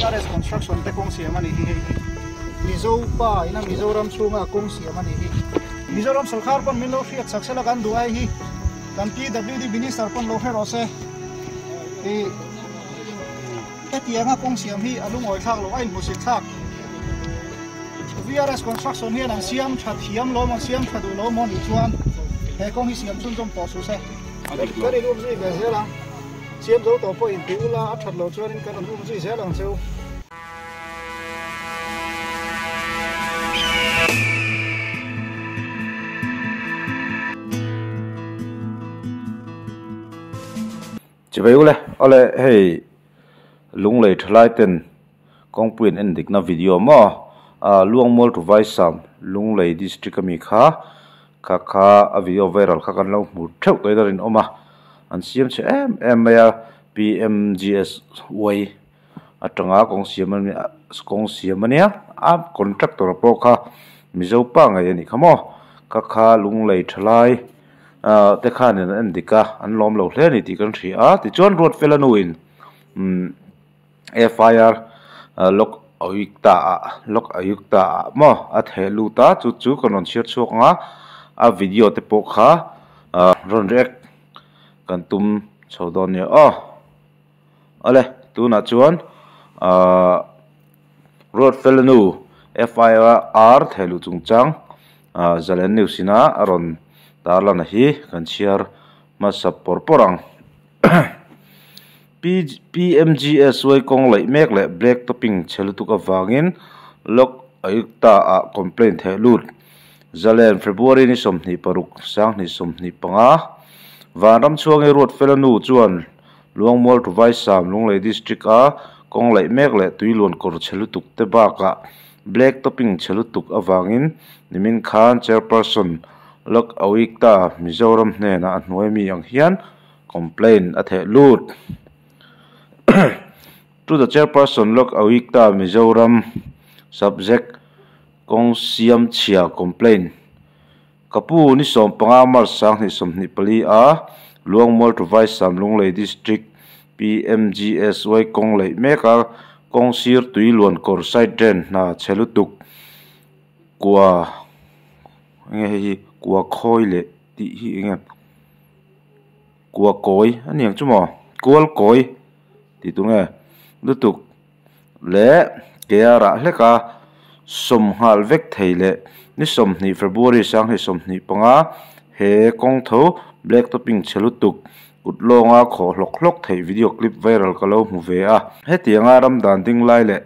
VRS construction te kong siam ani hi Mizo pa ina Mizoram chunga kong siam ani hi Mizoram sarkar pon min lo fiat saksela kan duai hi kan PWD minister pon lo her ose e etianga kong siam hi alung oi thak lo ain musik thak VRS construction hian an siam that hiam lo mon siam thadu lo mon i chuan he kong hi siam chun tom to su se kan i rum ji ve zelang siam zo to po in tiula a that lo chuan in kan rum ji zelang cheu chỉ vậy ole hey lung lei thlai ten kong puin en dik na video mo luang mol to vai sam lung lei district mi kha a video viral kha kan lo mu theu toi darin oma an siam che em ya PMGS way atanga kong siam ania a contractor po kha mizo pa ngai ani khamo kha lung lei thlai te khan en dika an lom lo hle ni ti kan thri a ti chon road felanuin FIR lok ayukta mo at helu ta chu konon share chok nga a video te po kha ron rek kan tum chodon ya ale tu na chuan road felanu FIR helu chungchang zalen newsina aron tarlan hi kan share ma support porang PMGS way kong lai mek le black topping chelutuk awangin lok ayukta a complaint he lut zalen February ni somni paruk sang ni somni panga vanram chuange road felanu chuan luangmol to vai sam lunglei district a kong lai mek le tuilon kor chelutuk te baka black topping chelutuk awangin nimin khan chairperson lok ayukta Mizoram hne na anoi mi ang hian complaint athe lut to the chairperson lok awikta Mizoram subject kong siam chia complaint kapu ni som panga mar sang ni som ni pali a luangmol to vai sam lunglei district PMGS way kong lei meka kong sir tuilon kor side drain na chelutuk kwa nge hi kwa khoi le ti hi nge kwa koi aniang chumo kual koi ti tu nge lutuk le kera hleka som hal vek theile ni som ni February sang ni som ni panga he kong tho black topping chelutuk utlonga kho hlok thei video clip viral kalo mu ve a hetianga ram dan ding lai le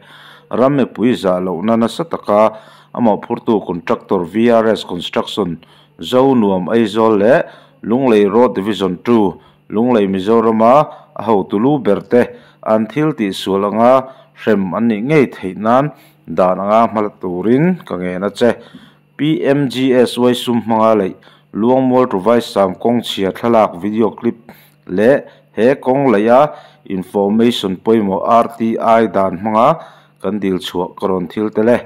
ram me pui za lo nana sataka amo phurtu contractor VRS construction zo nuam aizol le lunglei road division 2 lunglei Mizorama ho tulu berte until ti sulanga rem ani ngei theinan dananga mal turin kangena che PMGS way sum manga lei luangmol to vai sam kong chia thalak video clip le he kong leya information poimo RTI dan manga kan dil chuak koron thil tele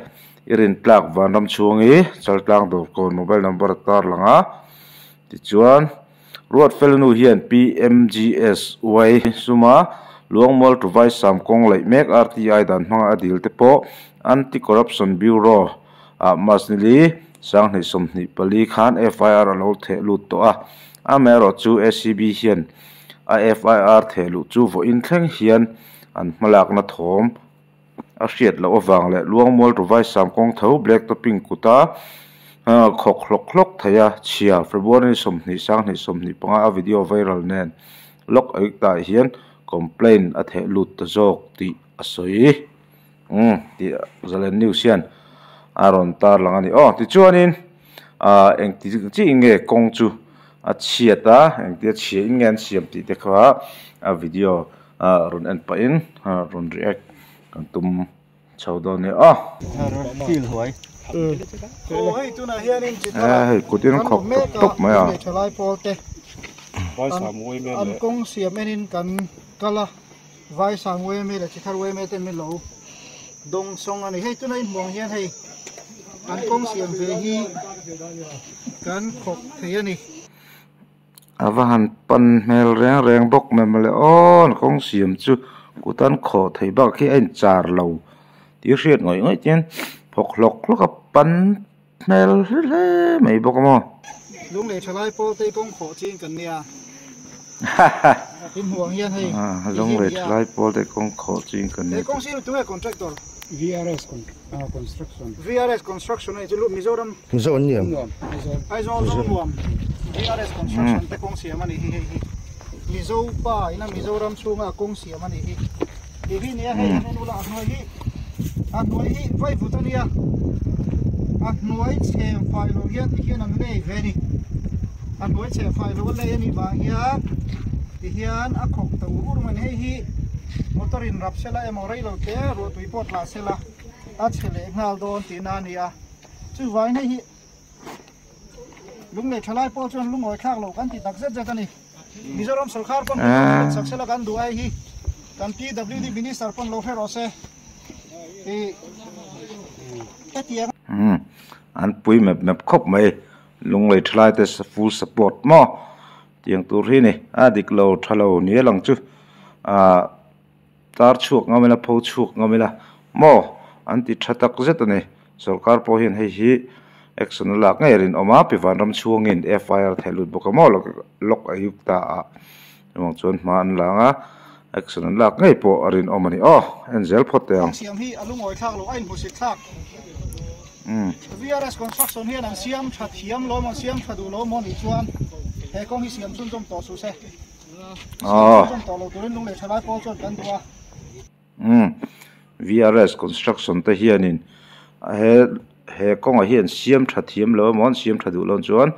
irin plak vanram chuangi chaltlang do kon mobile number tar langa ti chuan road felanu hian PMGS way suma luangmol to vai sam kong lai mek RTI dan manga adil te po anti corruption bureau masnili sang ni somni pali khan FIR alo the lut to a mero chu SCB hian a FIR the lu chu vo in thleng hian an malak na thom a hriat lo awang le luangmol to vai sam kong tho black topping kuta khok hlok thaya chia February somni sang ni somni panga a video viral nen lok ayukta hian complaint athe lut ta jok ti asoi ti zalen news hian aron tar langani ti chuanin eng ti chi inge kong chu a chiata eng ti chi ingen siam ti te kha a video ron en pa in ron react kan tum chawdon ne feel hoi hei tu na hianin chita kutin khok tok ma ya thalai polte vai samoi me an kong siam enin kan kala vai samoi me la chithar we me ten me lo dong song ani hei tu na in mong hian hei an kong siam ve hi kan khok thei ani awahan pan mel reng bok me male on kong siam chu cú tan khổ thấy bác khi anh char lâu tiếng riết ngồi ngồi trên phọc lọc lúc gặp bắn này lê mấy bọc mà lúc này trở lại po tây công khổ trên cần nia tin huang hiền hay lúc này trở lại po tây công khổ trên cần nia công siêu tôi là contractor VRS construction. VRS construction này chứ lúc Mizoram Zon niệm. Aizon zone nuam VRS construction te công siêu mà này Mizo pa ina Mizoram sunga công siêu mà này hi nia hay nên ula nuôi hi vai vutania nuôi xem file lo hian thì hian ang nei ve ni nuôi xem file lo le ni ba hian thì hian a khok tàu urman hei hi motorin rap sela emorai lo te ro tui pot la sela a chele ngal don tinania chu vai nei hi lung le thalai po chon lung oi khak lo kan ti tak zet zet ani Mizoram sarkar pon sak sela kan duai hi kan PWD minister pon lo fer ose e etiang an pui map khop mai lung le thlai te full support mo tiang tur hi ni a dik lo thalo ni lang chu tar chuk ngamela pho chuk ngamela mo anti thatak zet ani sarkar po hian hei hi action la ngai rin oma pi van ram chuangin FIR thelut bokamo lok ayuk ta a mong chon man langa action la ngai po arin omani angel photeng siam hi alung oi thak lo ain musik thak VRS construction hian an siam that hiam lo mon siam thadu lo mon i chuan he kong hi siam chun chom to su se chom to lo turin lung le thalai po chon kan dua VRS construction te hianin he kong a hian siam that hiam lo mon siam thadu lo chuan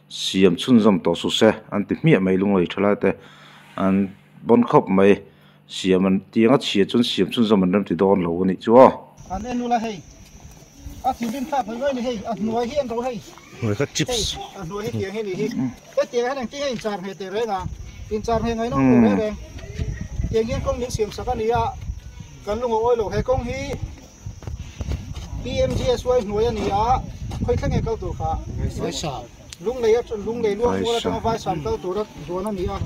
siam chun chom to su se an ti mi mai lung le thalai te an bon khop mai siam an tianga chia chun siam chun chom an ram ti don lo ni chu an enula hei a thibin thap hoi ni hei a nuai hian ro hei Người cắt chips. a nuai hi tiang hi ni hi ke tiang han ti hei char he te re nga in char he ngai no ko re re tiang hian kong ning siam sakania kan lung oi lo he kong hi PMGSY nuai ani a khoi thang e kal tur kha Vai sa. lung le luang ko la vai sam kal tur do na ni a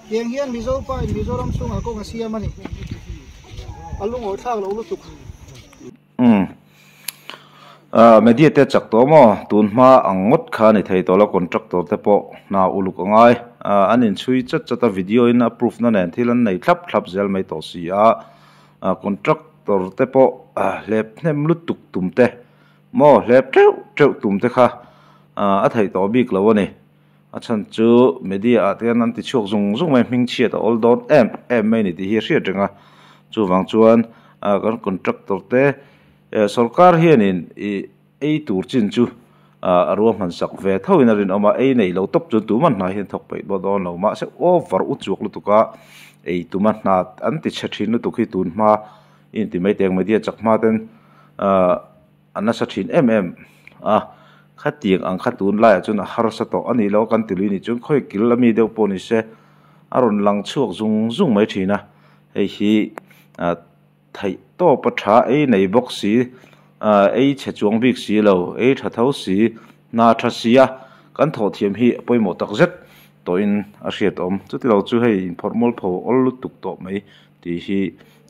tiang hian Mizo pa Mizoram sunga ko nga siam ani alung oi thak lo lu tuk media te chak to mo tun ma angot kha ni thei to la contractor te po na uluk angai anin chui chat video in approve na nen thilan nei thlap zel mai to si a contractor te po lep nem lu tuk tum te mo lep treu tum te kha a thei to bik lo ani a chan chu media atian an ti chok zung mai ming chia ta all dot em mai ni ti hi hriat renga chu wang chuan kan contractor te sarkar hianin ei tur chin chu aruam han sak ve thoin arin oma ei nei lo top chu tu man na hian thok pe bodon lo ma se over u chuk lu tuka ei tu man na an ti chathin lu tukhi tun ma in ti mai teng media chakma ten anna sathin khatiang ang khatun la chun har sa to ani lo kan tilui ni chun khoi kil ami deu poni se aron lang chuak zung mai thina ei hi thai to patha ei nei box si ei chechuang bik si lo ei thatho si na thasia kan tho thiam hi poimo tak zet to in a hriat om chuti lo chu hei informal pho ol tuk to mai ti hi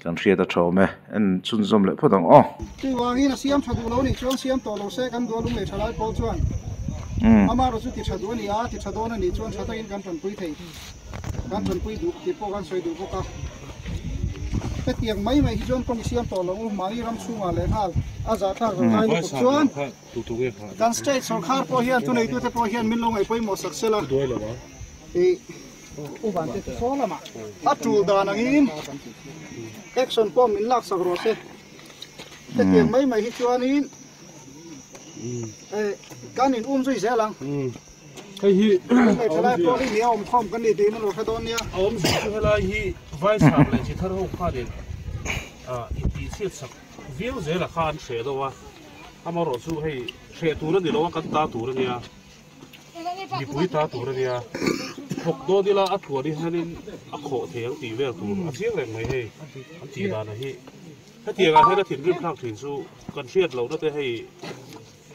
kan hriat a tho me en chun zom le phodang ti wangi na siam thadu lo ni chuan siam to lo se kan do lung le thalai po chuan ama ro chu ti thadu ni a ti thadu na ni chuan thata in kan ton pui thei kan ton pui du ti po kan soi du po ka cái tiếng mấy hi chuan kong siam to lo mani ram chunga le hal a za thak ro ngai lu chuan kan state sarkar po hian tu nei tu te po hian min lo ngai poi mo saksela e u ban te so lama a tu da na in action po min lak sak ro se cái tiếng mấy hi chuan in kan in zui zelang Cái hi. cái lại po ni om khom kan ni tin lo khadon nia Om cái lại hi vai sam lại chỉ thar ho kha den. Ti siết sak. View ze la khan she do wa. Amaro su hei she tu na di lo kan ta tu na nia. Di pui ta tu na nia. Khok do di la a thu di hanin a kho theng ti ve tu. A thiang leng mai hei. An ti da na hi. Ka tiang a hela thin rim thak thin su kan siết lo na te hei.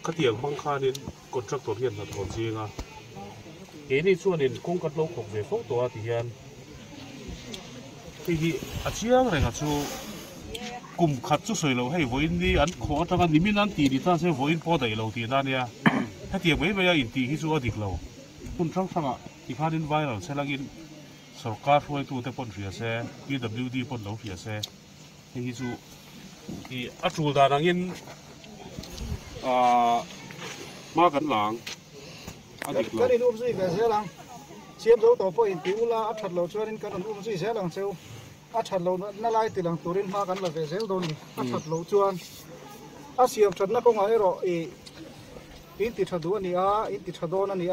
Ka tiang bang khanin contractor hian na thon chinga. Cái này chuan in kong kat lo khok ve fo to a ti hian hi a chiang renga chu kum khat chu soi lo hei voin ni an kho atanga nimin an ti ni ta se voin po dai lo ti na nia ha ti mai mai in ti hi chu adik lo kun thang thanga ti khanin viral selangin sarkar foi tu te pon ria se PWD pon lo ria se hi chu i atul da nangin ma kan lang adik lo cái này ôm gì về xe lang chiếm dấu tổ phơi tiêu là ắt thật lâu cho nên cái này ôm gì xe lang sêu ắt thật lâu nó lại từ lang turin ma kan là về xe đồn ắt thật lâu chuan ắt xiêm thật nó không ai rồi in ti thật đuôi này in ti thật đồn này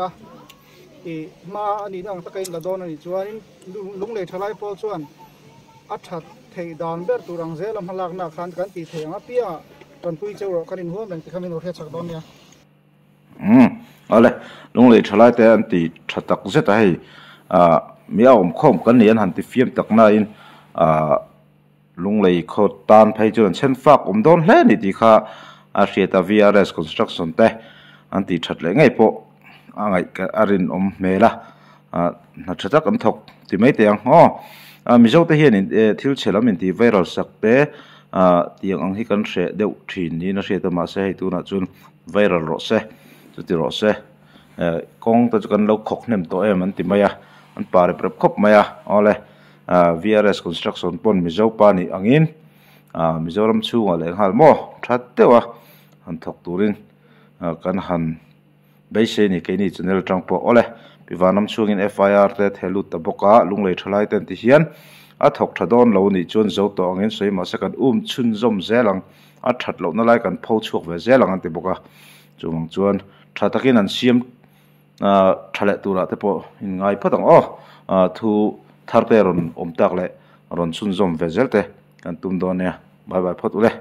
ma anh đang tắc cái là đồn này chuan lúng lệ thay po chuan ắt thật thầy đàn bớt tu răng xe làm halak na khan kan ti thầy ngáp pia còn quy châu rồi cái này huống mình thì không nên nói thật đồn nha ale lung le thalai te an ti thatak zeta hei mi aom khom kan ni an han ti fiam tak na in lung le kho tan phei chuan chen fak don hle ni ti kha a hriata VRS construction te an ti that le ngai po angai ka arin mela na thatak an thok ti mai te ang mi zo te hian in thil chelam in ti viral sak te tiang ang hi kan hre deuh thin ni na hriata ma se hei tu na chun viral ro se chu ti ro se kong ta kan lo khok nem to em an ti maya an pare prep khop maya ole VRS construction pon mizo pa ni angin mizoram chunga le hal mo that tewa an thok turin kan han beise ni ke ni channel tang po ole piwanam chungin FIR te thelu ta boka lunglei thalai ten ti hian a thok thadon lo ni chun zo to angin soima second chun zom zelang a that lo na lai kan phau chuak ve zelang an ti boka chung chuan thatakin an siam thale tura te po in ngai phatang thu tharte ron omtak le ron chun zom vezel te kan tum do ne bye bye phot ule